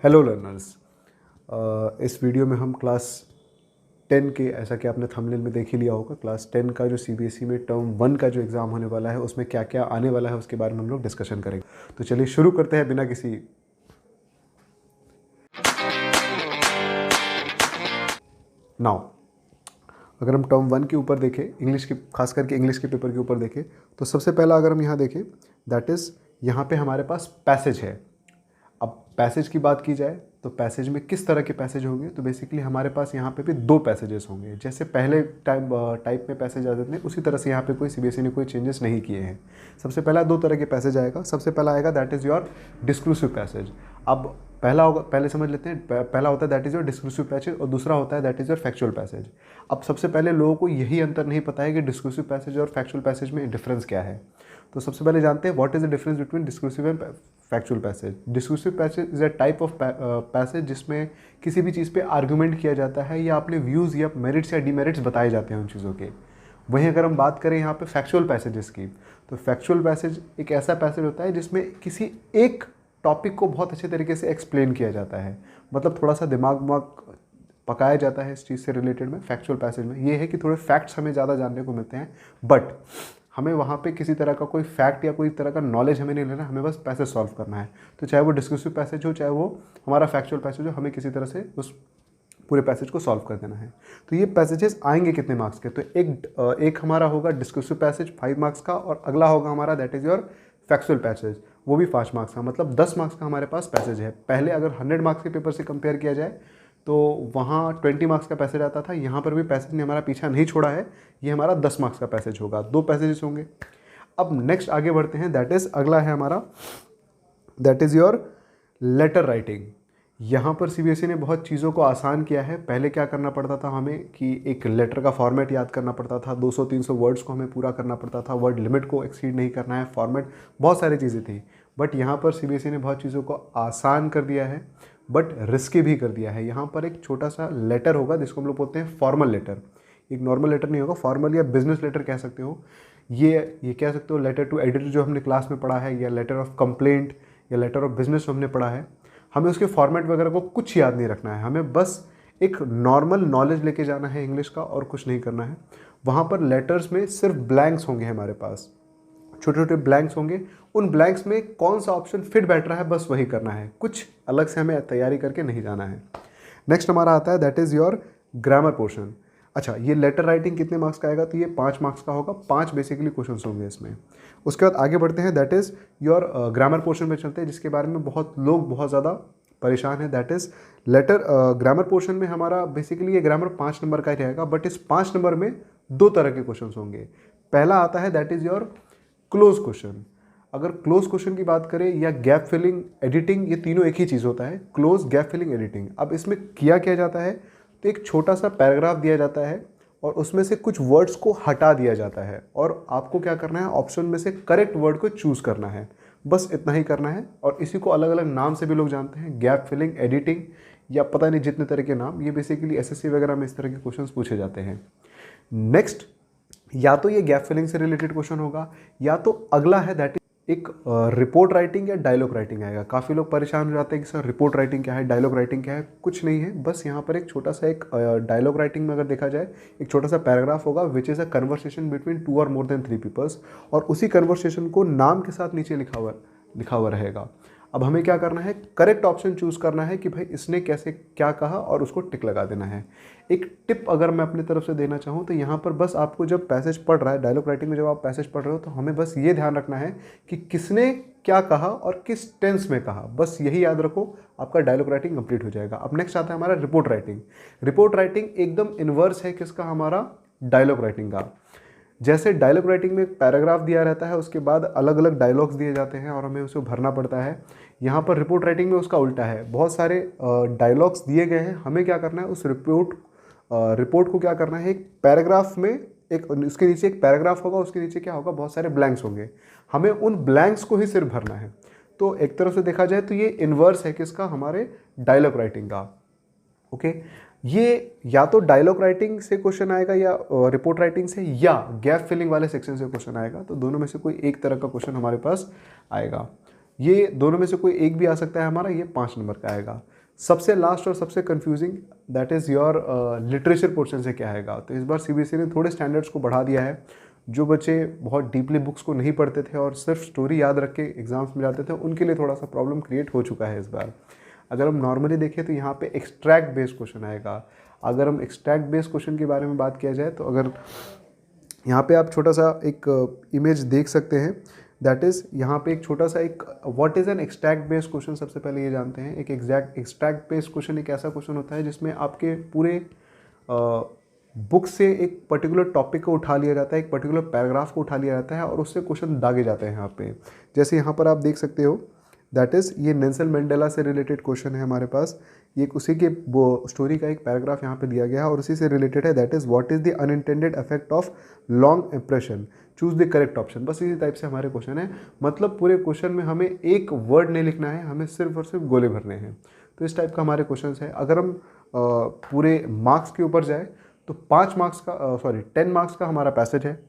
Hello learners. इस video में हम क्लास 10 के, ऐसा कि आपने थंबनेल में देख ही लिया होगा, क्लास 10 का जो सीबीएसई में टर्म 1 का जो एग्ज़ाम होने वाला है उसमें क्या क्या आने वाला है उसके बारे में हम लोग डिस्कशन करेंगे। तो चलिए शुरू करते हैं बिना किसी नाउ। अगर हम टर्म 1 के ऊपर देखें, इंग्लिश के, खास करके इंग्लिश के पेपर के ऊपर देखें, तो सबसे पहला अगर हम यहाँ देखें, दैट इज़ यहाँ पे हमारे पास पैसेज है। अब पैसेज की बात की जाए तो पैसेज में किस तरह के पैसेज होंगे, तो बेसिकली हमारे पास यहाँ पे भी दो पैसेजेस होंगे। जैसे पहले टाइप में पैसेज आते थे उसी तरह से यहाँ पे कोई सीबीएसई ने कोई चेंजेस नहीं किए हैं। सबसे पहला दो तरह के पैसेज आएगा। सबसे पहला आएगा दैट इज़ योर डिस्क्लूसिव पैसेज। अब पहला होगा, पहले समझ लेते हैं, पहला होता है दैट इज़ योर डिस्क्लूसिव पैसेज और दूसरा होता है that is your factual passage. अब सबसे पहले लोगों को यही अंतर नहीं पता है कि डिस्क्लूसिव पैसेज और फैक्चुअल पैसेज में डिफरेंस क्या है। तो सबसे पहले जानते हैं what is the difference between discursive and factual passage. Discursive passage is a type of passage जिसमें किसी भी चीज़ पे आर्गूमेंट किया जाता है या अपने व्यूज़ या मेरिट्स या डिमेरिट्स बताए जाते हैं उन चीज़ों के। वहीं अगर हम बात करें यहाँ पे फैक्चुअल पैसेजेस की, तो फैक्चुअल पैसेज एक ऐसा पैसेज होता है जिसमें किसी एक टॉपिक को बहुत अच्छे तरीके से एक्सप्लेन किया जाता है, मतलब थोड़ा सा दिमाग पकाया जाता है इस चीज़ से रिलेटेड में। फैक्चुअल पैसेज में ये है कि थोड़े फैक्ट्स हमें ज़्यादा जानने को मिलते हैं, बट हमें वहाँ पे किसी तरह का कोई फैक्ट या कोई तरह का नॉलेज हमें नहीं लेना, हमें बस पैसेज सॉल्व करना है। तो चाहे वो डिस्कसिव पैसेज हो, चाहे वो हमारा फैक्चुअल पैसेज हो, हमें किसी तरह से उस पूरे पैसेज को सॉल्व कर देना है। तो ये पैसेजेस आएंगे कितने मार्क्स के, तो एक हमारा होगा डिस्कसिव पैसेज 5 मार्क्स का, और अगला होगा हमारा that is your factual passage, वो भी 5 मार्क्स का, मतलब 10 मार्क्स का हमारे पास पैसेज है। पहले अगर 100 मार्क्स के पेपर से कंपेयर किया जाए तो वहाँ 20 मार्क्स का पैसेज आता था, यहाँ पर भी पैसेज ने हमारा पीछा नहीं छोड़ा है, ये हमारा 10 मार्क्स का पैसेज होगा, 2 पैसेजेस होंगे। अब नेक्स्ट आगे बढ़ते हैं, दैट इज़ अगला है हमारा that is your letter writing. यहाँ पर सीबीएसई ने बहुत चीज़ों को आसान किया है। पहले क्या करना पड़ता था हमें कि एक लेटर का फॉर्मेट याद करना पड़ता था, 200-300 वर्ड्स को हमें पूरा करना पड़ता था, वर्ड लिमिट को एक्सीड नहीं करना है, फॉर्मेट, बहुत सारी चीज़ें थी। बट यहाँ पर सीबीएसई ने बहुत चीज़ों को आसान कर दिया है, बट रिस्की भी कर दिया है। यहाँ पर एक छोटा सा लेटर होगा जिसको हम लोग बोलते हैं फॉर्मल लेटर। एक नॉर्मल लेटर नहीं होगा, फॉर्मल या बिजनेस लेटर कह सकते हो, ये कह सकते हो लेटर टू एडिटर जो हमने क्लास में पढ़ा है, या लेटर ऑफ कंप्लेंट या लेटर ऑफ बिजनेस जो हमने पढ़ा है। हमें उसके फॉर्मेट वगैरह को कुछ याद नहीं रखना है, हमें बस एक नॉर्मल नॉलेज लेके जाना है इंग्लिश का, और कुछ नहीं करना है। वहाँ पर लेटर्स में सिर्फ ब्लैंक्स होंगे हमारे पास, छोटे छोटे ब्लैंक्स होंगे। उन ब्लैंक्स में कौन सा ऑप्शन फिट बैठ रहा है बस वही करना है, कुछ अलग से हमें तैयारी करके नहीं जाना है। नेक्स्ट हमारा आता है that is your grammar portion. अच्छा, ये लेटर राइटिंग कितने मार्क्स का आएगा, तो ये 5 मार्क्स का होगा। 5 बेसिकली क्वेश्चन होंगे इसमें। उसके बाद आगे बढ़ते हैं, that is your grammar portion में चलते हैं, जिसके बारे में बहुत लोग बहुत ज़्यादा परेशान है। That is letter grammar portion में हमारा बेसिकली ये ग्रामर 5 नंबर का ही रहेगा, बट इस 5 नंबर में 2 तरह के क्वेश्चन होंगे। पहला आता है that is your close question. अगर क्लोज क्वेश्चन की बात करें, या गैप फिलिंग, एडिटिंग, ये तीनों एक ही चीज़ होता है, क्लोज, गैप फिलिंग, एडिटिंग। अब इसमें किया क्या जाता है, तो एक छोटा सा पैराग्राफ दिया जाता है और उसमें से कुछ वर्ड्स को हटा दिया जाता है, और आपको क्या करना है, ऑप्शन में से करेक्ट वर्ड को चूज़ करना है, बस इतना ही करना है। और इसी को अलग अलग नाम से भी लोग जानते हैं, गैप फिलिंग, एडिटिंग, या पता नहीं जितने तरह के नाम। ये बेसिकली एसएससी वगैरह में इस तरह के क्वेश्चन पूछे जाते हैं। नेक्स्ट, या तो ये गैप फिलिंग से रिलेटेड क्वेश्चन होगा, या तो अगला है दैट एक रिपोर्ट राइटिंग या डायलॉग राइटिंग आएगा। काफ़ी लोग परेशान हो जाते हैं कि सर रिपोर्ट राइटिंग क्या है, डायलॉग राइटिंग क्या है। कुछ नहीं है, बस यहाँ पर एक छोटा सा एक डायलॉग राइटिंग में अगर देखा जाए, एक छोटा सा पैराग्राफ होगा which is a conversation between 2 और मोर देन 3 पीपल्स, और उसी कन्वर्सेशन को नाम के साथ नीचे लिखा हुआ रहेगा। अब हमें क्या करना है, करेक्ट ऑप्शन चूज़ करना है कि भाई इसने कैसे क्या कहा, और उसको टिक लगा देना है। एक टिप अगर मैं अपनी तरफ से देना चाहूँ, तो यहाँ पर बस आपको जब पैसेज पढ़ रहा है, डायलॉग राइटिंग में जब आप पैसेज पढ़ रहे हो, तो हमें बस ये ध्यान रखना है कि किसने क्या कहा और किस टेंस में कहा, बस यही याद रखो, आपका डायलॉग राइटिंग कंप्लीट हो जाएगा। अब नेक्स्ट आता है हमारा रिपोर्ट राइटिंग। रिपोर्ट राइटिंग एकदम इन्वर्स है किसका, हमारा डायलॉग राइटिंग का। जैसे डायलॉग राइटिंग में एक पैराग्राफ दिया रहता है, उसके बाद अलग अलग डायलॉग्स दिए जाते हैं और हमें उसे भरना पड़ता है। यहाँ पर रिपोर्ट राइटिंग में उसका उल्टा है, बहुत सारे डायलॉग्स दिए गए हैं, हमें क्या करना है, उस रिपोर्ट को क्या करना है, एक पैराग्राफ में, एक उसके नीचे एक पैराग्राफ होगा, उसके नीचे क्या होगा, बहुत सारे ब्लैंक्स होंगे, हमें उन ब्लैंक्स को ही सिर्फ भरना है। तो एक तरफ से देखा जाए तो ये इन्वर्स है किसका, हमारे डायलॉग राइटिंग का। ओके, ये या तो डायलॉग राइटिंग से क्वेश्चन आएगा, या रिपोर्ट राइटिंग से, या गैप फिलिंग वाले सेक्शन से क्वेश्चन आएगा। तो दोनों में से कोई एक तरह का क्वेश्चन हमारे पास आएगा। ये दोनों में से कोई एक भी आ सकता है हमारा, ये 5 नंबर का आएगा। सबसे लास्ट और सबसे confusing that is your literature portion से क्या आएगा। तो इस बार सीबीएसई ने थोड़े स्टैंडर्ड्स को बढ़ा दिया है। जो बच्चे बहुत डीपली बुक्स को नहीं पढ़ते थे और सिर्फ स्टोरी याद रख के एग्जाम्स में जाते थे, उनके लिए थोड़ा सा प्रॉब्लम क्रिएट हो चुका है इस बार। अगर हम नॉर्मली देखें तो यहाँ पे एक्सट्रैक्ट बेस्ड क्वेश्चन आएगा। अगर हम एक्सट्रैक्ट बेस्ड क्वेश्चन के बारे में बात किया जाए तो अगर यहाँ पे आप छोटा सा एक इमेज देख सकते हैं, दैट इज़ यहाँ पे एक छोटा सा एक what is an extract based question. सबसे पहले ये जानते हैं, एक एक्सट्रैक्ट बेस्ड क्वेश्चन एक ऐसा क्वेश्चन होता है जिसमें आपके पूरे बुक से एक पर्टिकुलर टॉपिक को उठा लिया जाता है, एक पर्टिकुलर पैराग्राफ को उठा लिया जाता है और उससे क्वेश्चन दागे जाते हैं यहाँ पे। जैसे यहाँ पर आप देख सकते हो, दैट इज़ ये नेल्सन मंडेला से रिलेटेड क्वेश्चन है हमारे पास। ये उसी के वो स्टोरी का एक पैराग्राफ यहाँ पे दिया गया है और उसी से रिलेटेड है। That is what is the unintended effect of long impression, choose the correct option. बस इसी टाइप से हमारे क्वेश्चन है। मतलब पूरे क्वेश्चन में हमें एक वर्ड नहीं लिखना है, हमें सिर्फ और सिर्फ गोले भरने हैं। तो इस टाइप का हमारे क्वेश्चन है। अगर हम पूरे मार्क्स के ऊपर जाए तो 10 मार्क्स का हमारा पैसेज है।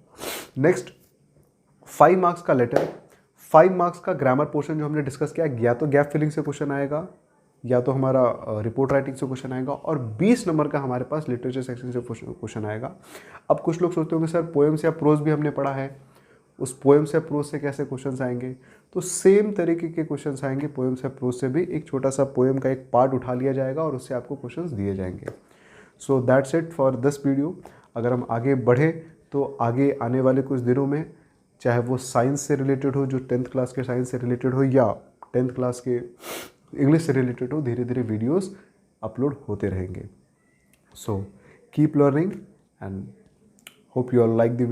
नेक्स्ट 5 मार्क्स का लेटर, 5 मार्क्स का ग्रामर पोर्शन जो हमने डिस्कस किया, या तो गैप फिलिंग से क्वेश्चन आएगा या तो हमारा रिपोर्ट राइटिंग से क्वेश्चन आएगा, और 20 नंबर का हमारे पास लिटरेचर सेक्शन से क्वेश्चन आएगा। अब कुछ लोग सोचते होंगे सर पोएम्स या प्रोज भी हमने पढ़ा है, उस पोएम्स या प्रोज से कैसे क्वेश्चंस आएंगे। तो सेम तरीके के क्वेश्चंस आएंगे, पोएम्स या प्रोज से भी एक छोटा सा पोएम का एक पार्ट उठा लिया जाएगा और उससे आपको क्वेश्चंस दिए जाएंगे। So that's it for this video. अगर हम आगे बढ़े तो आगे आने वाले कुछ दिनों में, चाहे वो साइंस से रिलेटेड हो, जो 10th क्लास के साइंस से रिलेटेड हो, या 10th क्लास के इंग्लिश से रिलेटेड हो, धीरे धीरे वीडियोस अपलोड होते रहेंगे। So keep learning and hope you all like the